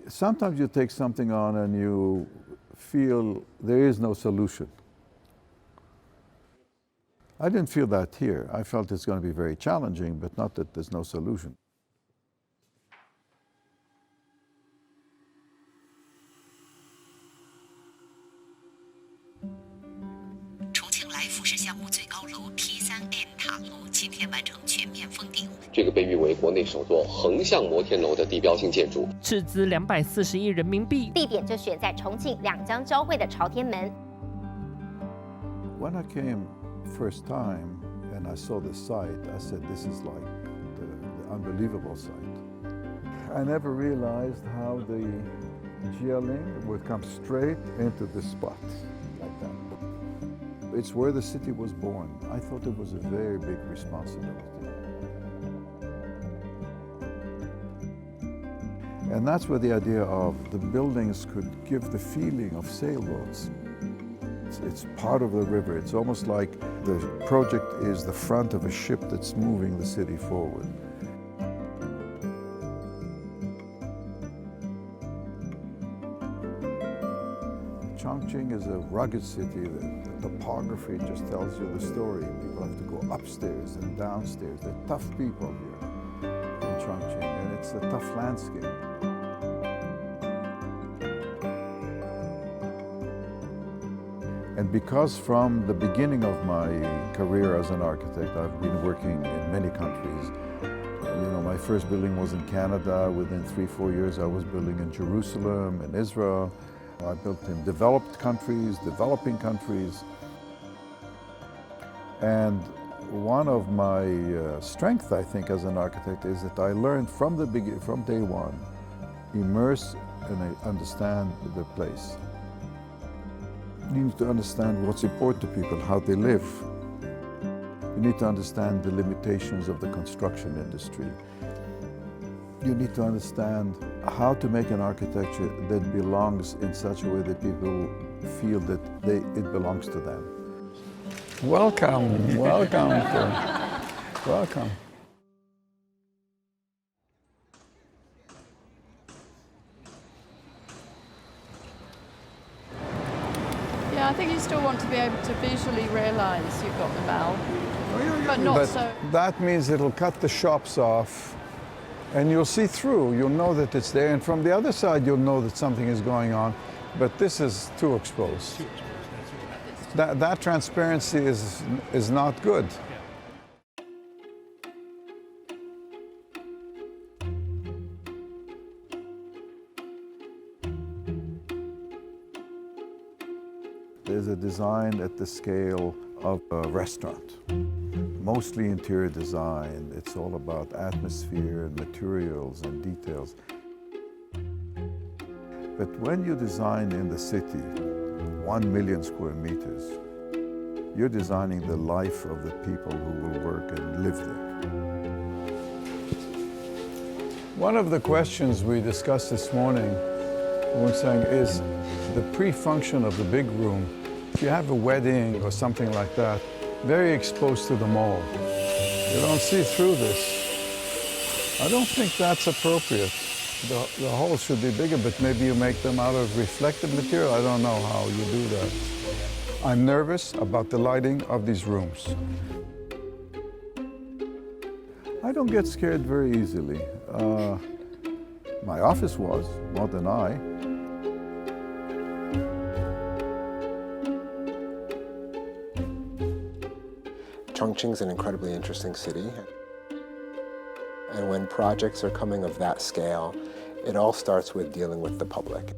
Sometimes you take something on and you feel there is no solution. I didn't feel that here. I felt it's going to be very challenging, but not that there's no solution. 重庆来福士项目最高楼 T3N 塔楼今天完成全面封顶。这个被誉为国内首座横向摩天楼的地标性建筑，斥资240亿人民币，地点就选在重庆两江交汇的朝天门。When I came first time and I saw the site, I said, this is like the unbelievable site. I never realized how the GLing would come straight into the spot like that. It's where the city was born. I thought it was a very big responsibility. And that's where the idea of the buildings could give the feeling of sailboats. It's part of the river. It's almost like the project is the front of a ship that's moving the city forward. Chongqing is a rugged city. The topography just tells you the story. People have to go upstairs and downstairs. They're tough people here in Chongqing, and it's a tough landscape. And because from the beginning of my career as an architect, I've been working in many countries. You know, my first building was in Canada. Within 3-4 years, I was building in Jerusalem and Israel. I built in developed countries, developing countries. And one of my strengths, I think, as an architect is that I learned from day one, immerse and understand the place. You need to understand what's important to people, how they live. You need to understand the limitations of the construction industry. You need to understand how to make an architecture that belongs in such a way that people feel that it belongs to them. Welcome, welcome, welcome. Yeah, I think you still want to be able to visually realise you've got the valve, but not so. That means it'll cut the shops off, and you'll see through. You'll know that it's there, and from the other side, you'll know that something is going on. But this is too exposed. That transparency is not good. There's a design at the scale of a restaurant, mostly interior design. It's all about atmosphere and materials and details. But when you design in the city, 1 million square meters, you're designing the life of the people who will work and live there. One of the questions we discussed this morning, we were saying, is the pre-function of the big room. If you have a wedding or something like that, very exposed to the mall, you don't see through this. I don't think that's appropriate. The holes should be bigger, but maybe you make them out of reflective material. I don't know how you do that. I'm nervous about the lighting of these rooms. I don't get scared very easily. My office was, more than I. Chongqing's an incredibly interesting city. And when projects are coming of that scale, it all starts with dealing with the public.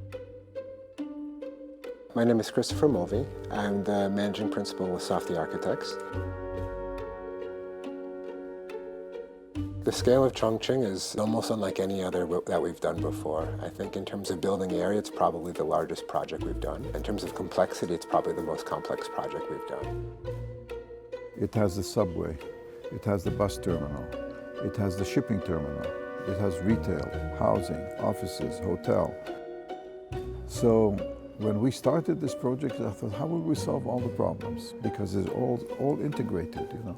My name is Christopher Mulvey. I'm the managing principal with Safdie Architects. The scale of Chongqing is almost unlike any other that we've done before. I think in terms of building area, it's probably the largest project we've done. In terms of complexity, it's probably the most complex project we've done. It has the subway, it has the bus terminal, it has the shipping terminal, it has retail, housing, offices, hotel. So when we started this project, I thought, how will we solve all the problems? Because it's all integrated, you know.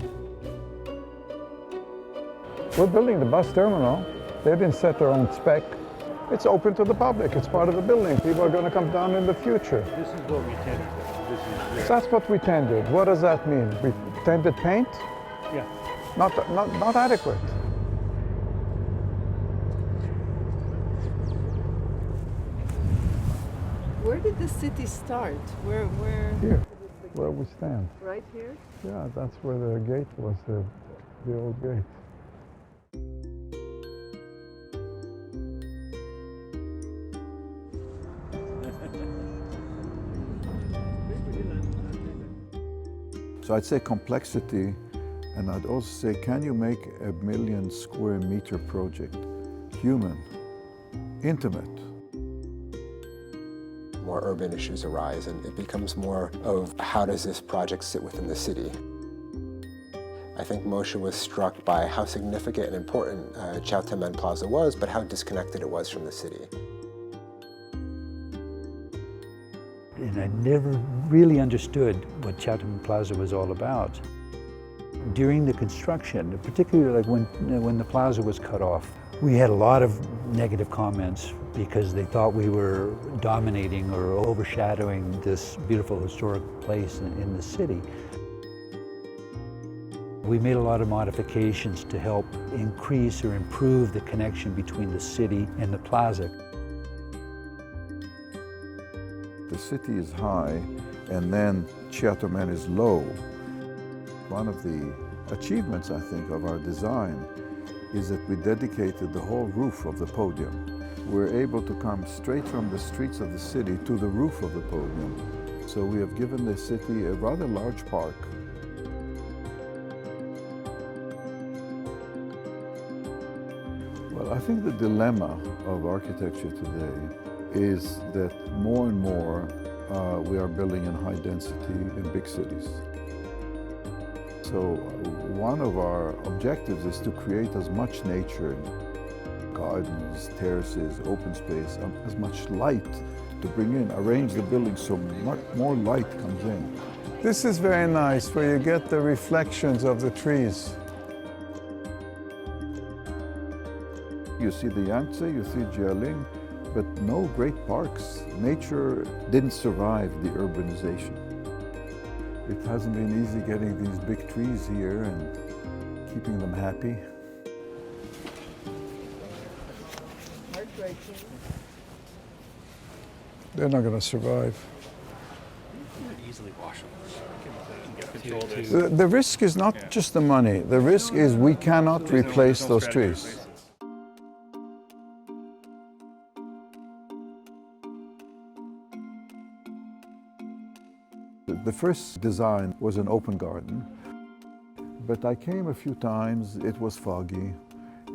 We're building the bus terminal. They didn't set their own spec. It's open to the public. It's part of the building. People are going to come down in the future. This is what we tended. That's what we tended. What does that mean? We tended paint? Yeah. Not adequate. Where did the city start? Where? Here, where we stand. Right here? Yeah, that's where the gate was, the old gate. So I'd say complexity, and I'd also say, can you make a 1 million square meter project human, intimate? More urban issues arise, and it becomes more of how does this project sit within the city. I think Moshe was struck by how significant and important Chowtamen Plaza was, but how disconnected it was from the city. And I never really understood what Chowtamen Plaza was all about. During the construction, particularly like when the plaza was cut off, we had a lot of negative comments because they thought we were dominating or overshadowing this beautiful historic place in the city. We made a lot of modifications to help increase or improve the connection between the city and the plaza. The city is high, and then Chowtamen is low. One of the achievements, I think, of our design is that we dedicated the whole roof of the podium. We're able to come straight from the streets of the city to the roof of the podium. So we have given the city a rather large park. Well, I think the dilemma of architecture today is that more and more we are building in high density in big cities. So one of our objectives is to create as much nature, gardens, terraces, open space, as much light to bring in, arrange the building so much more light comes in. This is very nice where you get the reflections of the trees. You see the Yangtze, you see Jialing, but no great parks. Nature didn't survive the urbanization. It hasn't been easy getting these big trees here and keeping them happy. They're not going to survive. Easily washable. The risk is not just the money. The risk is we cannot replace those trees. The first design was an open garden, but I came a few times, it was foggy,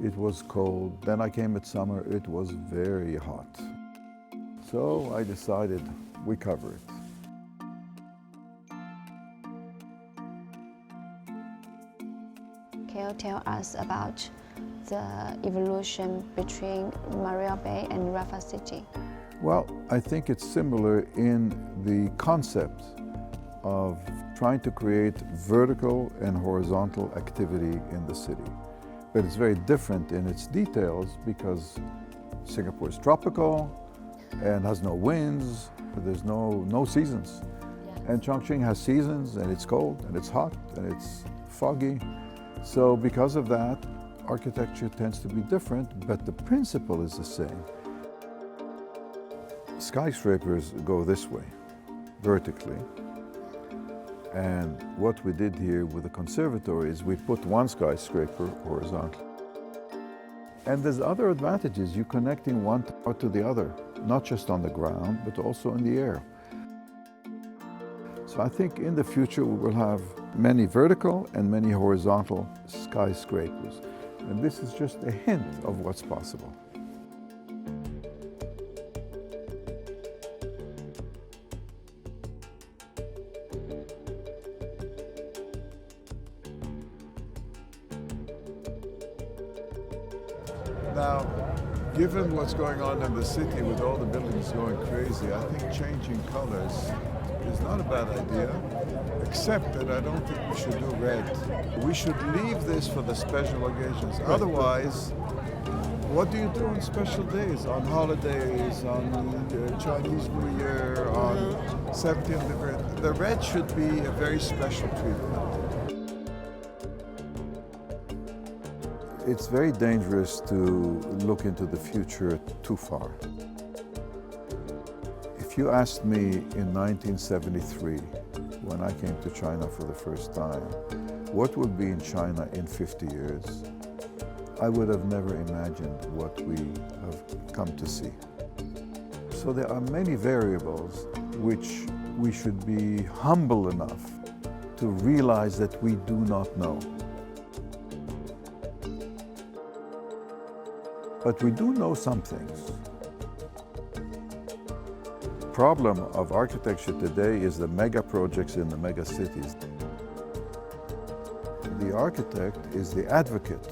it was cold. Then I came at summer, it was very hot. So I decided we cover it. Can you tell us about the evolution between Maria Bay and Rafah City? Well, I think it's similar in the concept of trying to create vertical and horizontal activity in the city. But it's very different in its details because Singapore is tropical and has no winds, there's no seasons. Yeah. And Chongqing has seasons, and it's cold, and it's hot, and it's foggy. So because of that, architecture tends to be different, but the principle is the same. Skyscrapers go this way, vertically. And what we did here with the conservatory is we put one skyscraper horizontal. And there's other advantages. You're connecting one tower to the other, not just on the ground, but also in the air. So I think in the future we will have many vertical and many horizontal skyscrapers. And this is just a hint of what's possible. Now, given what's going on in the city with all the buildings going crazy, I think changing colors is not a bad idea, except that I don't think we should do red. We should leave this for the special occasions. Otherwise, What do you do on special days, on holidays, on Chinese New Year, on 17th anniversary? The red should be a very special treatment. It's very dangerous to look into the future too far. If you asked me in 1973, when I came to China for the first time, what would be in China in 50 years, I would have never imagined what we have come to see. So there are many variables which we should be humble enough to realize that we do not know. But we do know some things. The problem of architecture today is the mega projects in the mega cities. The architect is the advocate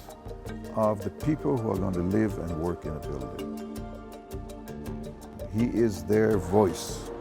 of the people who are going to live and work in a building. He is their voice.